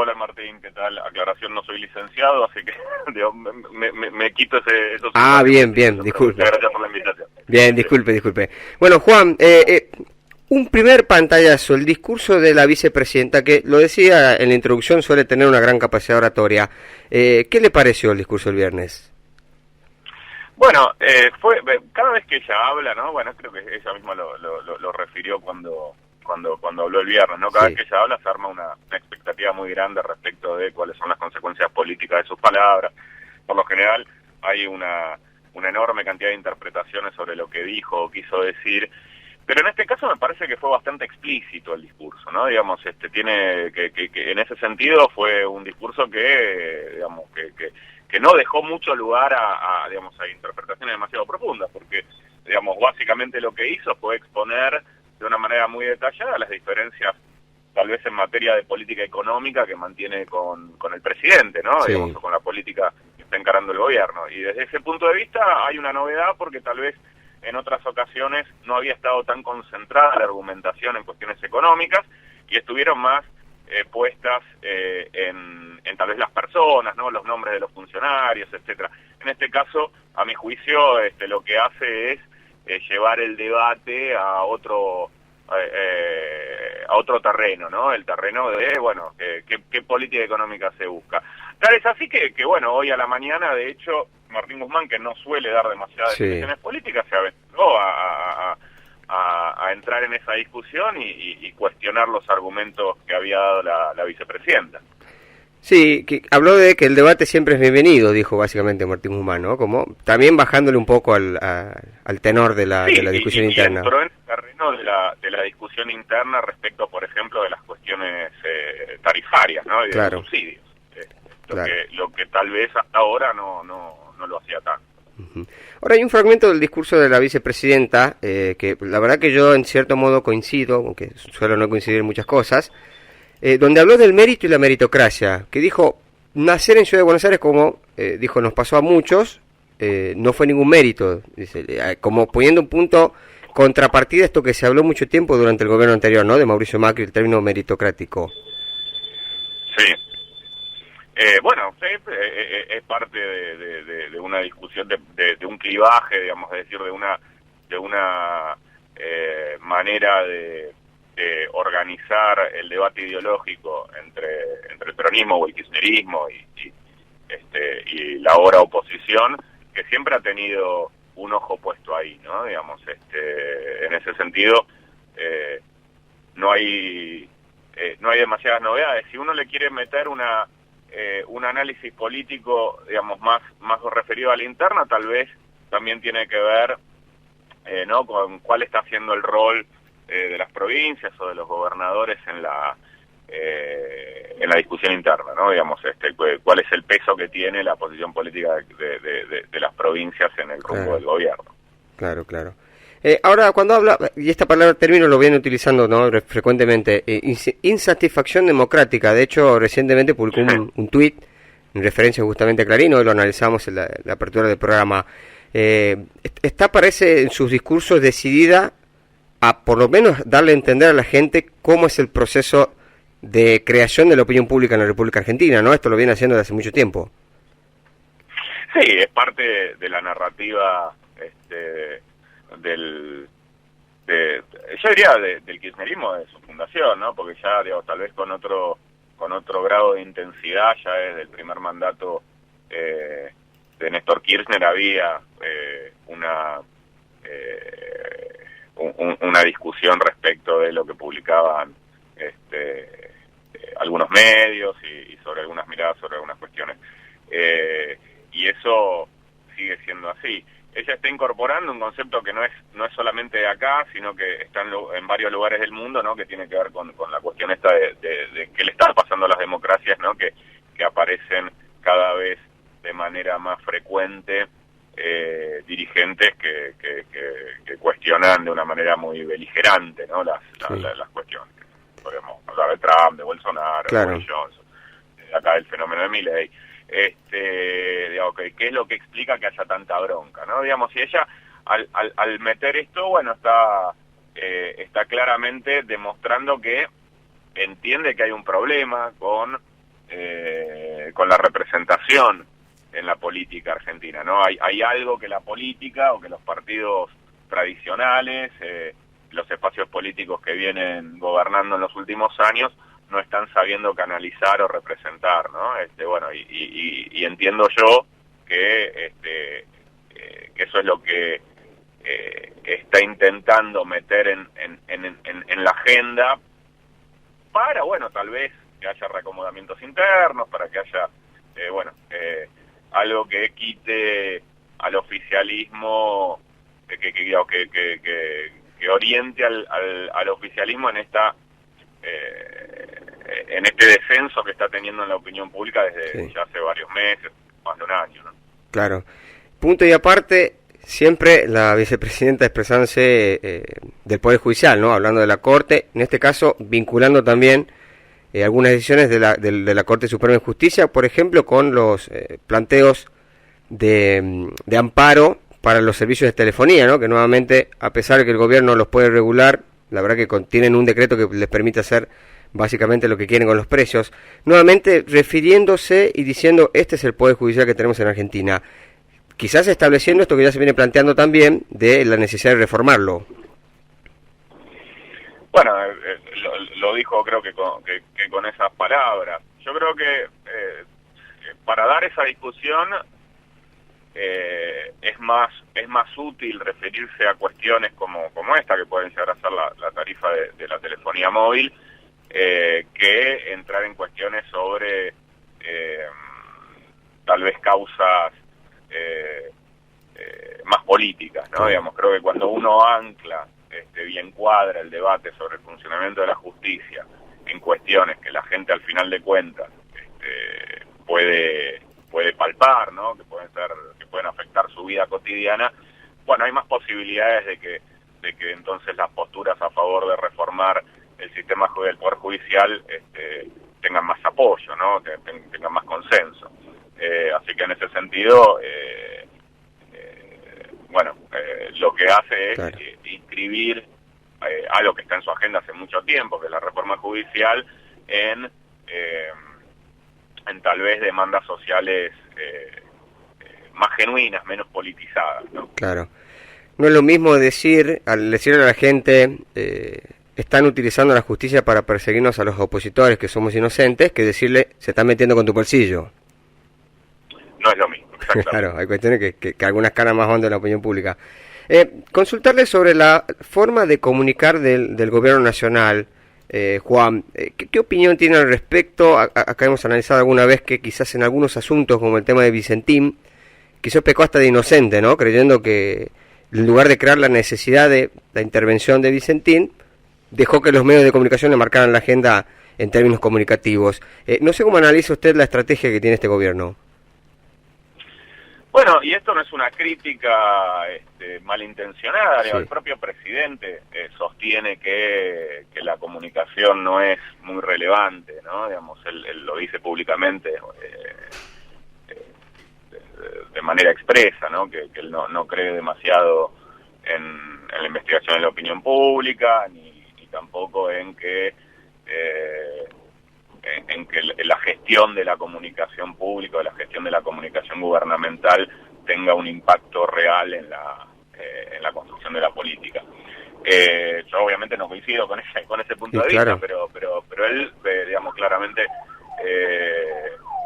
Hola Martín, ¿qué tal? Aclaración, no soy licenciado, así que digo, me quito esos... Bien, disculpe. Muchas gracias por la invitación. Bien, disculpe. Bueno, Juan, un primer pantallazo, el discurso de la vicepresidenta, que lo decía en la introducción, suele tener una gran capacidad oratoria. ¿Qué le pareció el discurso del viernes? Bueno, cada vez que ella habla, ¿no? Bueno, creo que ella misma lo refirió cuando habló el viernes, ¿no? Cada vez que ella habla se arma una expectativa muy grande respecto de cuáles son las consecuencias políticas de sus palabras. Por lo general hay una enorme cantidad de interpretaciones sobre lo que dijo o quiso decir, pero en este caso me parece que fue bastante explícito el discurso, ¿no? Digamos, tiene que en ese sentido fue un discurso que, digamos, que no dejó mucho lugar a interpretaciones demasiado profundas, porque, digamos, básicamente lo que hizo fue exponer de una manera muy detallada las diferencias, tal vez en materia de política económica, que mantiene con el presidente, ¿no? Sí. Digamos, con la política que está encarando el gobierno. Y desde ese punto de vista hay una novedad, porque tal vez en otras ocasiones no había estado tan concentrada la argumentación en cuestiones económicas y estuvieron más puestas en tal vez las personas, ¿no? Los nombres de los funcionarios, etcétera. En este caso, a mi juicio, lo que hace es llevar el debate a otro terreno, ¿no? El terreno de, bueno, qué política económica se busca. Tal es así que bueno, hoy a la mañana, de hecho, Martín Guzmán, que no suele dar demasiadas definiciones políticas, se aventuró a entrar en esa discusión y cuestionar los argumentos que había dado la vicepresidenta. Sí, que habló de que el debate siempre es bienvenido, dijo básicamente Martín Guzmán, ¿no? Como también bajándole un poco al tenor de la discusión interna. Y entró en el terreno de la discusión interna respecto, por ejemplo, de las cuestiones tarifarias, ¿no? Y de los subsidios. Lo que tal vez hasta ahora no lo hacía tanto. Ahora hay un fragmento del discurso de la vicepresidenta que la verdad que yo en cierto modo coincido, aunque suelo no coincidir en muchas cosas, donde habló del mérito y la meritocracia, que dijo, nacer en Ciudad de Buenos Aires, como dijo, nos pasó a muchos, no fue ningún mérito, dice, como poniendo un punto contrapartida a esto que se habló mucho tiempo durante el gobierno anterior, ¿no? De Mauricio Macri, el término meritocrático. Sí. Bueno, es parte de una discusión, de un clivaje, digamos, es decir, de una manera de organizar el debate ideológico entre el peronismo o el kirchnerismo y la ahora oposición, que siempre ha tenido un ojo puesto ahí, ¿no? Digamos, en ese sentido no hay demasiadas novedades. Si uno le quiere meter un análisis político, digamos, más referido a la interna, tal vez también tiene que ver, ¿no? Con cuál está haciendo el rol de las provincias o de los gobernadores en la discusión interna, ¿no? Digamos, cuál es el peso que tiene la posición política de las provincias en el rumbo del gobierno. Claro. Ahora, cuando habla, y esta palabra término lo viene utilizando, ¿no? Frecuentemente, insatisfacción democrática. De hecho, recientemente publicó un tuit en referencia justamente a Clarín, hoy lo analizamos en la apertura del programa. Parece en sus discursos decidida a por lo menos darle a entender a la gente cómo es el proceso de creación de la opinión pública en la República Argentina, ¿no? Esto lo viene haciendo desde hace mucho tiempo. Sí, es parte de la narrativa yo diría del kirchnerismo de su fundación, ¿no? Porque ya, digamos, tal vez con otro grado de intensidad, ya desde el primer mandato de Néstor Kirchner había una discusión respecto de lo que publicaban algunos medios y sobre algunas miradas sobre algunas cuestiones, y eso sigue siendo así. Ella está incorporando un concepto que no es solamente de acá, sino que está en varios lugares del mundo, ¿no? Que tiene que ver con la cuestión esta de qué le está pasando a las democracias, ¿no? Que aparecen cada vez de manera más frecuente dirigentes que cuestionan de una manera muy beligerante, ¿no? Las cuestiones. Podemos hablar de Trump, de Bolsonaro, de Boris Johnson, de acá el fenómeno de Milei. Digamos, ¿qué es lo que explica que haya tanta bronca, ¿no? Digamos, si ella al meter esto, bueno, está claramente demostrando que entiende que hay un problema con con la representación en la política argentina, ¿no? Hay algo que la política o que los partidos tradicionales, los espacios políticos que vienen gobernando en los últimos años, no están sabiendo canalizar o representar, ¿no? Bueno, y entiendo yo que eso es lo que está intentando meter en la agenda para, bueno, tal vez que haya reacomodamientos internos, para que haya, algo que quite al oficialismo, que oriente al oficialismo en este descenso que está teniendo en la opinión pública desde ya hace varios meses, más de un año, ¿no? Claro. Punto y aparte, siempre la vicepresidenta expresándose del Poder Judicial, ¿no? Hablando de la Corte, en este caso vinculando también algunas decisiones de la Corte Suprema de Justicia, por ejemplo, con los planteos de amparo para los servicios de telefonía, ¿no? Que nuevamente, a pesar de que el gobierno los puede regular, la verdad que tienen un decreto que les permite hacer básicamente lo que quieren con los precios, nuevamente refiriéndose y diciendo, este es el Poder Judicial que tenemos en Argentina, quizás estableciendo esto que ya se viene planteando también, de la necesidad de reformarlo. Bueno, lo dijo creo que con esas palabras. Yo creo que para dar esa discusión es más útil referirse a cuestiones como esta, que pueden llegar a ser la tarifa de la telefonía móvil, que entrar en cuestiones sobre tal vez causas más políticas, ¿no? Digamos, creo que cuando uno ancla y encuadra el debate sobre el funcionamiento de la justicia en cuestiones que la gente al final de cuentas puede palpar, ¿no? Que pueden afectar su vida cotidiana, bueno, hay más posibilidades de que entonces las posturas a favor de reformar el sistema del Poder Judicial tengan más apoyo, ¿no? Tengan más consenso. Así que en ese sentido, lo que hace es inscribir algo que está en su agenda hace mucho tiempo, que es la reforma judicial, en tal vez demandas sociales más genuinas, menos politizadas, ¿no? Claro. No es lo mismo decirle a la gente, están utilizando la justicia para perseguirnos a los opositores que somos inocentes, que decirle, se están metiendo con tu bolsillo. No es lo mismo, exactamente. Claro, hay cuestiones que algunas caras más van de la opinión pública. Consultarle sobre la forma de comunicar del gobierno nacional, Juan, ¿qué opinión tiene al respecto? Acá hemos analizado alguna vez que quizás en algunos asuntos, como el tema de Vicentín, quizás pecó hasta de inocente, ¿no? Creyendo que en lugar de crear la necesidad de la intervención de Vicentín, dejó que los medios de comunicación le marcaran la agenda en términos comunicativos. No sé cómo analiza usted la estrategia que tiene este gobierno. Bueno, y esto no es una crítica malintencionada, Sí. El propio presidente sostiene que la comunicación no es muy relevante, ¿no? Digamos, él lo dice públicamente de manera expresa, ¿no? Que él no cree demasiado en la investigación de la opinión pública, ni tampoco en que la gestión de la comunicación pública o la gestión de la comunicación gubernamental tenga un impacto real en la construcción de la política. Yo obviamente no coincido con ese punto de vista, pero él, digamos, claramente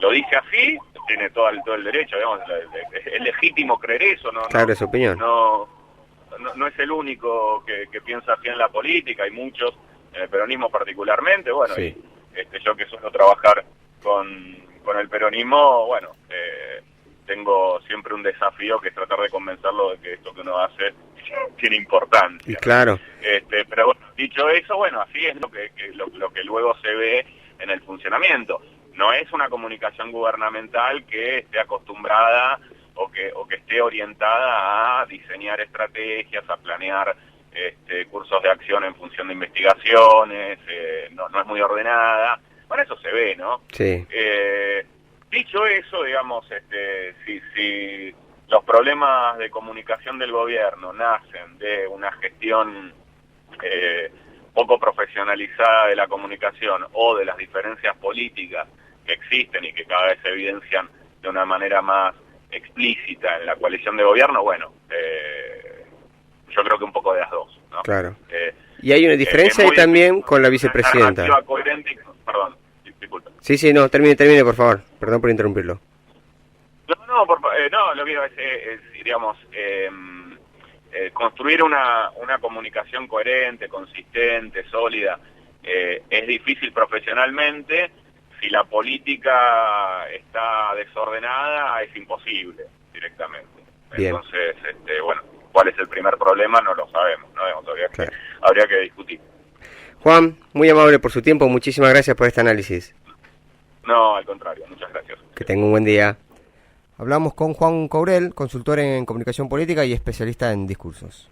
lo dice así, tiene todo el derecho, digamos, es legítimo creer eso, ¿no? Claro, es su opinión. No es el único que piensa así en la política, hay muchos, en el peronismo particularmente, bueno, sí. Y yo que suelo trabajar con el peronismo, bueno, tengo siempre un desafío que es tratar de convencerlo de que esto que uno hace tiene importancia. Y claro. Pero bueno, dicho eso, bueno, así es lo que luego se ve en el funcionamiento. No es una comunicación gubernamental que esté acostumbrada o que esté orientada a diseñar estrategias, a planear cursos de acción en función de investigaciones, no es muy ordenada. Bueno, eso se ve, ¿no? Sí. Dicho eso, digamos, si los problemas de comunicación del gobierno nacen de una gestión poco profesionalizada de la comunicación o de las diferencias políticas que existen y que cada vez se evidencian de una manera más explícita en la coalición de gobierno, bueno, yo creo que un poco de las dos, ¿no? Claro. Y hay una diferencia ahí también con la vicepresidenta. Una narrativa coherente, perdón, disculpa. Sí, no, termine, por favor. Perdón por interrumpirlo. No, lo que digo es digamos, construir una comunicación coherente, consistente, sólida, es difícil profesionalmente. Si la política está desordenada, es imposible directamente. Bien. Entonces, bueno, ¿cuál es el primer problema? No lo sabemos, ¿no? Habría que discutir. Juan, muy amable por su tiempo, muchísimas gracias por este análisis. No, al contrario, muchas gracias. Que tenga un buen día. Hablamos con Juan Courel, consultor en comunicación política y especialista en discursos.